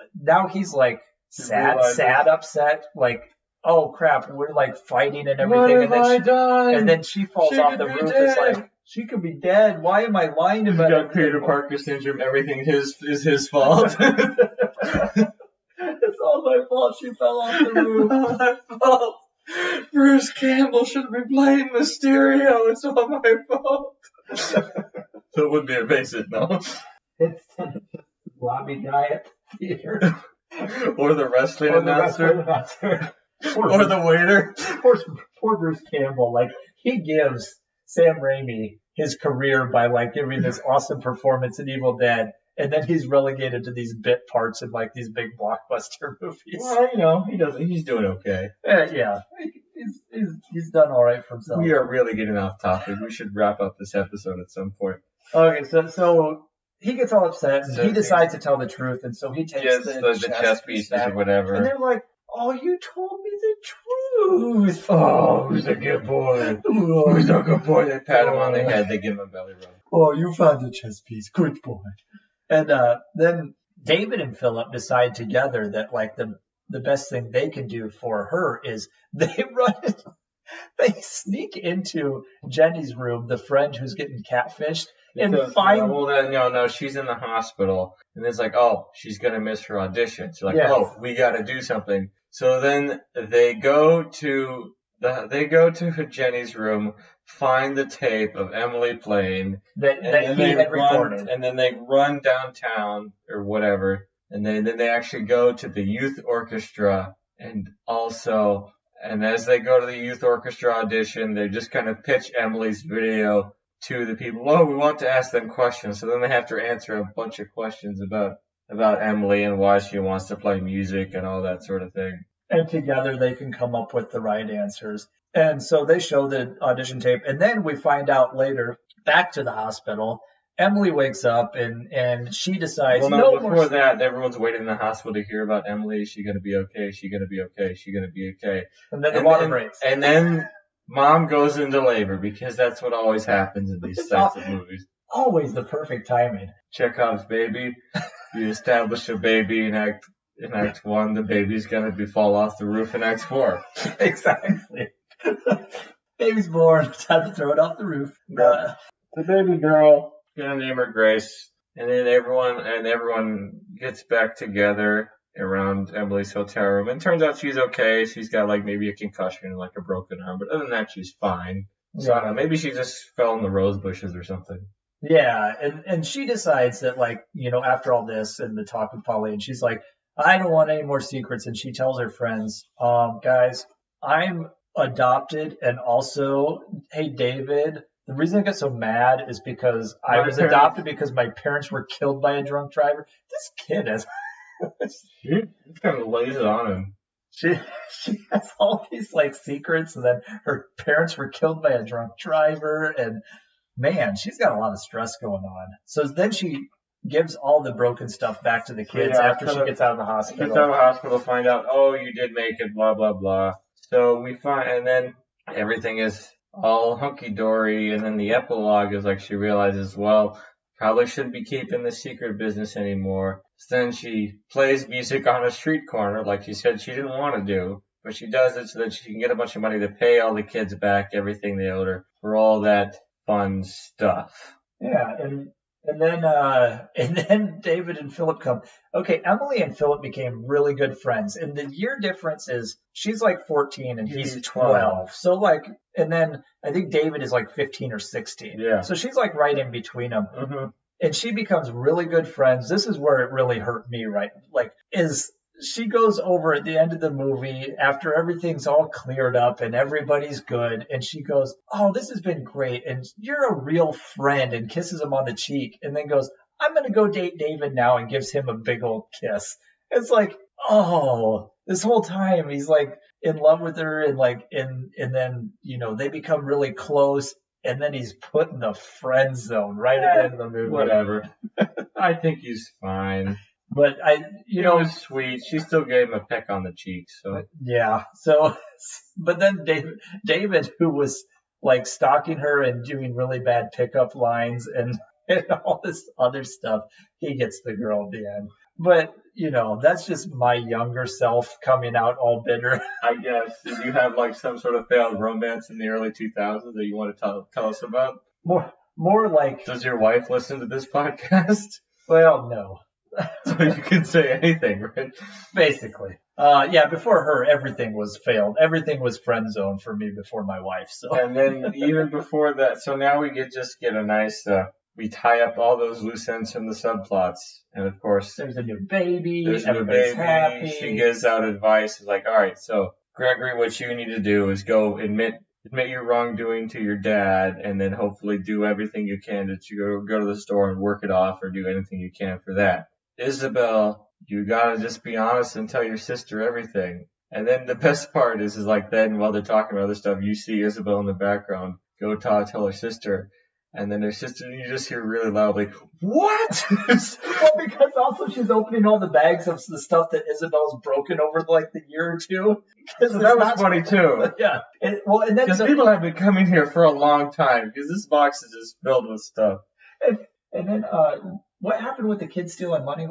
sad, upset, oh crap, we're fighting and everything, and then she falls off the roof. It's She could be dead. Why am I lying about got Peter Parker syndrome. Everything is his fault. It's all my fault. She fell off the roof. All my fault. Bruce Campbell should be playing Mysterio. It's all my fault. So it would be invasive, no? It's lobby guy at the theater. Or the wrestling announcer. Or the waiter. Poor Bruce Campbell. Like, he gives Sam Raimi his career by, like, giving this awesome performance in Evil Dead. And then he's relegated to these bit parts in, like, these big blockbuster movies. Well, he's doing okay. Yeah. He's done all right for himself. We are really getting off topic. We should wrap up this episode at some point. Okay, so he gets all upset, and he decides to tell the truth, and so he takes the chess pieces or whatever. And they're like, oh, you told me the truth. Oh, who's a good boy? Oh, who's a good boy? They pat him on the head. They give him a belly rub. Oh, you found the chess piece. Good boy. And then David and Philip decide together that, like, the best thing they can do for her is they sneak into Jenny's room, the friend who's getting catfished, and find... No, she's in the hospital. And it's like, oh, she's going to miss her audition. So oh, we got to do something. So then they go to Jenny's room, find the tape of Emily playing that he had recorded, and then they run downtown or whatever, and then they actually go to the youth orchestra, and as they go to the youth orchestra audition, they just kind of pitch Emily's video to the people. Oh, we want to ask them questions, so then they have to answer a bunch of questions about Emily and why she wants to play music and all that sort of thing. And together they can come up with the right answers. And so they show the audition tape. And then we find out later, back to the hospital, Emily wakes up and she decides... before that, everyone's waiting in the hospital to hear about Emily. Is she going to be okay? Is she going to be okay? Is she going to be okay? And then the water breaks. And then Mom goes into labor, because that's what always happens in these types of movies. Always the perfect timing. Chekhov's baby. You establish a baby in Act 1. The baby's going to fall off the roof in Act 4. Exactly. Baby's born. Time to throw it off the roof. The baby girl, gonna name her Grace, and then everyone gets back together around Emily's hotel room. And it turns out she's okay. She's got like maybe a concussion and like a broken arm, but other than that, she's fine. So I don't know, maybe she just fell in the rose bushes or something. Yeah, and she decides that, like, after all this and the talk with Pauline, she's like, I don't want any more secrets. And she tells her friends, guys, I'm adopted, and also, hey, David, the reason I got so mad is because I was adopted because my parents were killed by a drunk driver. This kid is... She kind of lays it on him. She has all these, like, secrets, and then her parents were killed by a drunk driver, and man, she's got a lot of stress going on. So then she gives all the broken stuff back to the kids after she gets out of the hospital. Gets out of the hospital, find out, oh, you did make it, blah, blah, blah. So we find, and then everything is all hunky-dory, and then the epilogue is like she realizes, well, probably shouldn't be keeping the secret business anymore. So then she plays music on a street corner like she said she didn't want to do, but she does it so that she can get a bunch of money to pay all the kids back everything they owed her for all that fun stuff. Yeah, and then David and Philip come. Okay, Emily and Philip became really good friends, and the year difference is she's like 14 and he's 12. So like, and then I think David is like 15 or 16. Yeah. So she's like right in between them. Mm-hmm. And she becomes really good friends. This is where it really hurt me, right? Like, she goes over at the end of the movie after everything's all cleared up and everybody's good. And she goes, oh, this has been great. And you're a real friend, and kisses him on the cheek, and then goes, I'm going to go date David now, and gives him a big old kiss. It's like, oh, this whole time he's like in love with her, and like, and then, they become really close. And then he's put in the friend zone right at the end of the movie. Whatever. I think he's fine. But it was sweet. She still gave him a peck on the cheek. So yeah. So, but then David, who was like stalking her and doing really bad pickup lines and all this other stuff, he gets the girl at the end. But that's just my younger self coming out all bitter. I guess. Did you have like some sort of failed romance in the early 2000s that you want to tell us about? more like. Does your wife listen to this podcast? Well, no. So you can say anything, right? Basically. Yeah, before her, everything was failed. Everything was friend zone for me before my wife. So. And then even before that, so now we just get a nice, we tie up all those loose ends from the subplots. And of course, there's a new baby. There's a new Everybody's baby. happy. She gives out advice. It's like, all right, so Gregory, what you need to do is go admit your wrongdoing to your dad, and then hopefully do everything you can to go to the store and work it off, or do anything you can for that. Isabel, you gotta just be honest and tell your sister everything. And then the best part is like then while they're talking about other stuff, you see Isabel in the background go tell her sister. And then her sister, you just hear really loudly, what? Well, because also she's opening all the bags of the stuff that Isabel's broken over like the year or two. So that was funny too. Yeah. And then because people have been coming here for a long time because this box is just filled with stuff. And then what happened with the kid stealing money?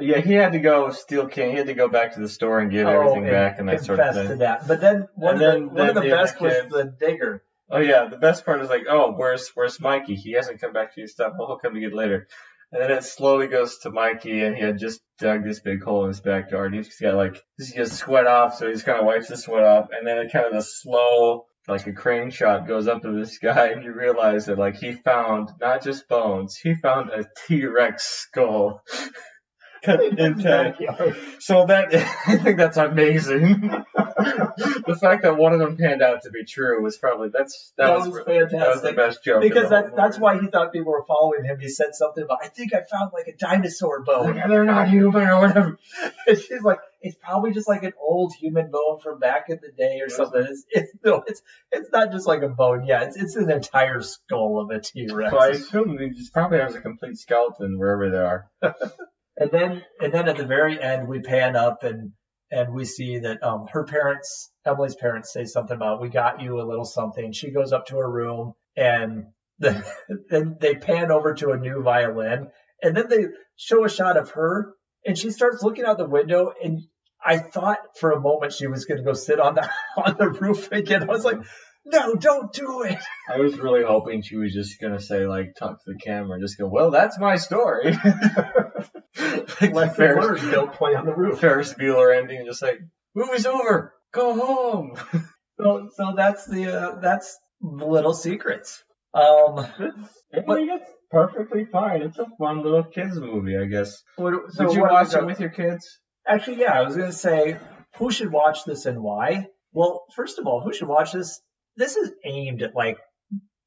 Yeah, he had to go steal candy. He had to go back to the store and give everything back and that sort of thing. To that. But then one of the best was the digger. Oh yeah, the best part is like, oh, where's Mikey? He hasn't come back to your stuff. Well, he'll come to get it later. And then it slowly goes to Mikey, and he had just dug this big hole in his backyard. He's got sweat off, so he's kind of wipes the sweat off, and then it kind of the slow, like a crane shot goes up to this guy, and you realize that like he found not just bones, he found a T-Rex skull. So I think that's amazing. The fact that one of them panned out to be true was probably that was fantastic. That was the best joke. Because that's why he thought people were following him. He said something about, I think I found like a dinosaur bone. And they're not human or whatever. And she's like, it's probably just like an old human bone from back in the day or something. It's not just like a bone. Yeah, it's an entire skull of a T-Rex. So I assume he just probably has a complete skeleton wherever they are. And then at the very end, we pan up and we see that Emily's parents say something about, we got you a little something. She goes up to her room and then they pan over to a new violin, and then they show a shot of her and she starts looking out the window, and I thought for a moment she was going to go sit on the roof again. I was like, no, don't do it. I was really hoping she was just going to say, like, talk to the camera and just go, well, that's my story. Like Ferris, don't play on the roof. Ferris Bueller ending, just like, movie's over, go home. So that's that's Little Secrets. It's perfectly fine. It's a fun little kids movie, I guess. Did you watch it with your kids? Actually, yeah, I was going to say, who should watch this and why? Well, first of all, who should watch this? This is aimed at like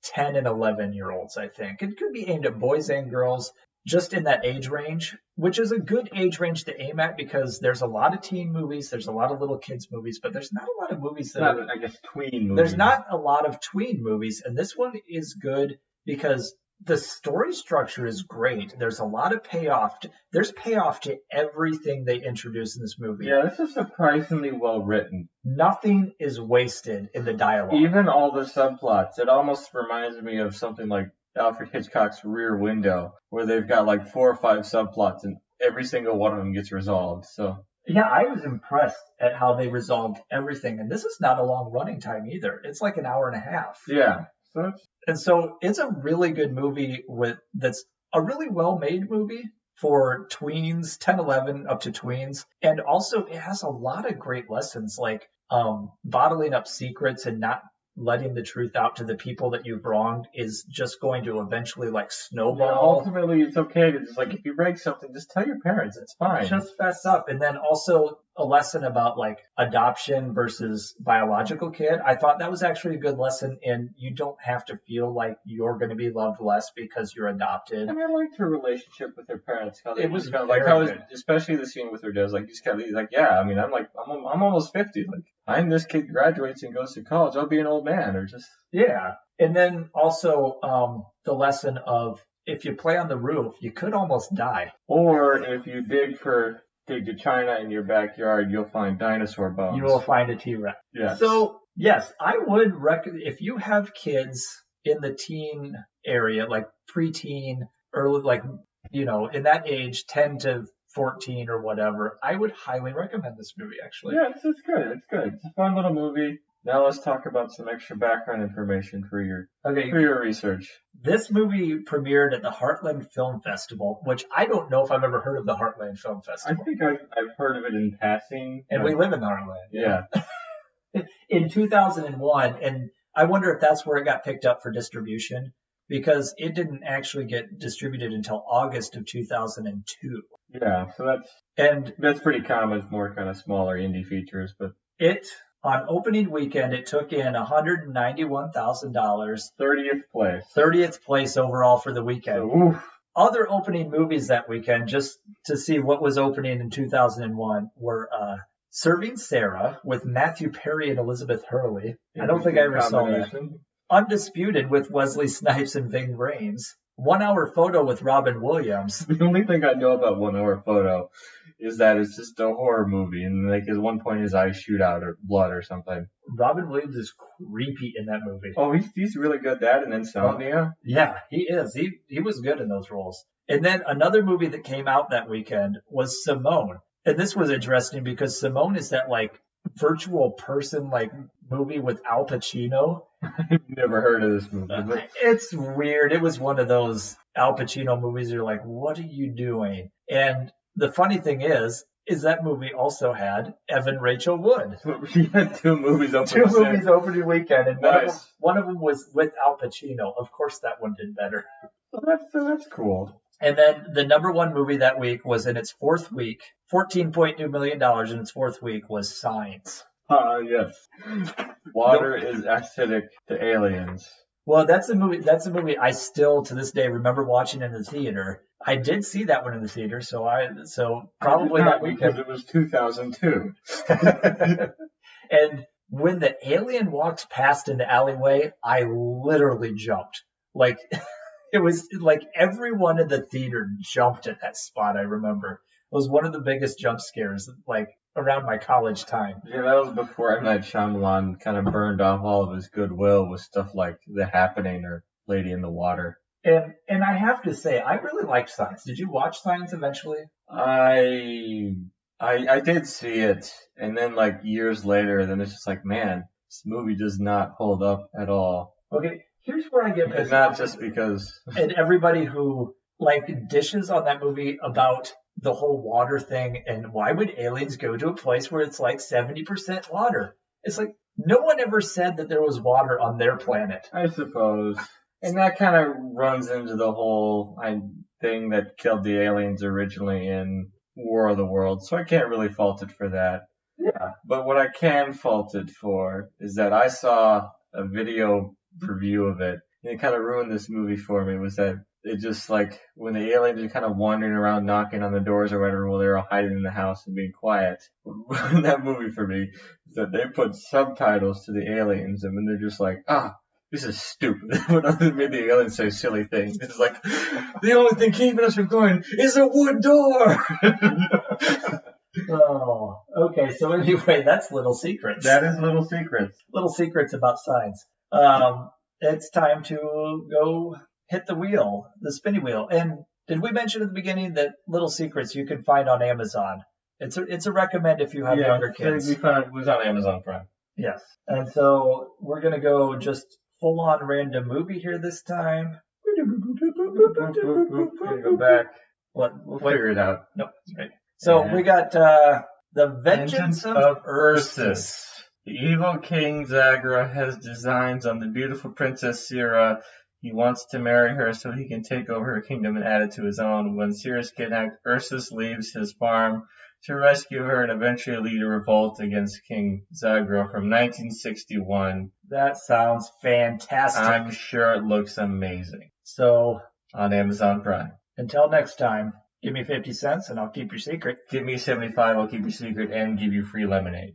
10 and 11-year-olds, I think. It could be aimed at boys and girls, just in that age range, which is a good age range to aim at because there's a lot of teen movies, there's a lot of little kids movies, but there's not a lot of movies tween movies. There's not a lot of tween movies, and this one is good because the story structure is great. There's a lot of payoff. There's payoff to everything they introduce in this movie. Yeah, this is surprisingly well written. Nothing is wasted in the dialogue. Even all the subplots. It almost reminds me of something like Alfred Hitchcock's Rear Window, where they've got like 4 or 5 subplots, and every single one of them gets resolved. So yeah, I was impressed at how they resolved everything. And this is not a long running time either. It's like an hour and a half. Yeah. And so it's a really good movie that's a really well-made movie for tweens, 10, 11 up to tweens. And also it has a lot of great lessons like bottling up secrets and not letting the truth out to the people that you've wronged is just going to eventually like snowball. Yeah, ultimately, it's okay to just like, if you break something, just tell your parents. It's fine. Just fess up. And then also a lesson about like adoption versus biological kid. I thought that was actually a good lesson in you don't have to feel like you're going to be loved less because you're adopted. And I liked her relationship with her parents. It was kind of like how, especially the scene with her dad. Like he's like, yeah. I mean, I'm almost 50. Like I'm this kid graduates and goes to college. I'll be an old man or just yeah. And then also the lesson of if you play on the roof, you could almost die. Or if you dig to China in your backyard, you'll find dinosaur bones. You will find a T-Rex. Yeah. So, yes, I would recommend, if you have kids in the teen area, like preteen, early, like, you know, in that age, 10 to 14 or whatever, I would highly recommend this movie, actually. Yeah, it's good. It's good. It's a fun little movie. Now let's talk about some extra background information for your Okay, research. this movie premiered at the Heartland Film Festival, which I don't know if I've ever heard of the Heartland Film I Festival. think I've heard of it in passing. And we live in Heartland. Yeah. In 2001, and I wonder if that's where it got picked up for distribution, because it didn't actually get distributed until August of 2002. Yeah, so that's pretty common. It's more kind of smaller indie features, but On opening weekend, it took in $191,000, 30th place. 30th place overall for the weekend. So, oof. Other opening movies that weekend, just to see what was opening in 2001, were Serving Sarah with Matthew Perry and Elizabeth Hurley. I don't think I ever saw that. Undisputed with Wesley Snipes and Ving Rhames. 1 Hour Photo with Robin Williams. The only thing I know about 1 Hour Photo is that it's just a horror movie, and like at one point his eyes shoot out or blood or something. Robin Williams is creepy in that movie. Oh, he's really good at that, and Insomnia. Yeah, he is. He was good in those roles. And then another movie that came out that weekend was Simone. And this was interesting because Simone is that like virtual person like movie with Al Pacino. I've never heard of this movie. But It's weird. It was one of those Al Pacino movies. You're like, what are you doing? And the funny thing is that movie also had Evan Rachel Wood. she had two movies opening weekend, and nice. one of them was with Al Pacino. Of course, that one did better. So that's cool. And then the number one movie that week was in its fourth week, $14.2 million in its fourth week was Signs. Yes. Water is acidic to aliens. Well, that's a movie I still to this day remember watching in the theater. I did see that one in the theater, so probably that weekend. Because it was 2002. And when the alien walks past in the alleyway, I literally jumped. Like it was like everyone in the theater jumped at that spot. I remember it was one of the biggest jump scares like around my college time. Yeah, that was before M. Night Shyamalan kind of burned off all of his goodwill with stuff like The Happening or Lady in the Water. And I have to say, I really liked Signs. Did you watch Signs eventually? I did see it, and then like years later, then it's just like, man, this movie does not hold up at all. Okay, here's where I get pissed off. Not just because. And everybody who like dishes on that movie about the whole water thing and why would aliens go to a place where it's like 70% water? It's like no one ever said that there was water on their planet. I suppose. And that kind of runs into the whole thing that killed the aliens originally in War of the Worlds, so I can't really fault it for that. Yeah. But what I can fault it for is that I saw a video review of it, and it kind of ruined this movie for me, was that it just like when the aliens are kind of wandering around knocking on the doors or whatever while they're all hiding in the house and being quiet. That movie for me is that they put subtitles to the aliens, and then they're just like, this is stupid. What other made the aliens say silly things? It's like, the only thing keeping us from going is a wood door. Oh, okay. So anyway, that's Little Secrets. That is Little Secrets. Little Secrets about Signs. It's time to go hit the wheel, the spinny wheel. And did we mention at the beginning that Little Secrets you can find on Amazon? It's a recommend if you have younger kids. We found it was on Amazon Prime. Yes. And so we're going to go just full on random movie here this time. Go back. We'll figure it out. No, that's right. So we got The Vengeance of Ursus. The evil King Zagra has designs on the beautiful Princess Syrah. He wants to marry her so he can take over her kingdom and add it to his own. When Syrah is kidnapped, Ursus leaves his farm to rescue her and eventually lead a revolt against King Zagra from 1961. That sounds fantastic. I'm sure it looks amazing. So, on Amazon Prime. Until next time, give me 50 cents and I'll keep your secret. Give me 75, I'll keep your secret and give you free lemonade.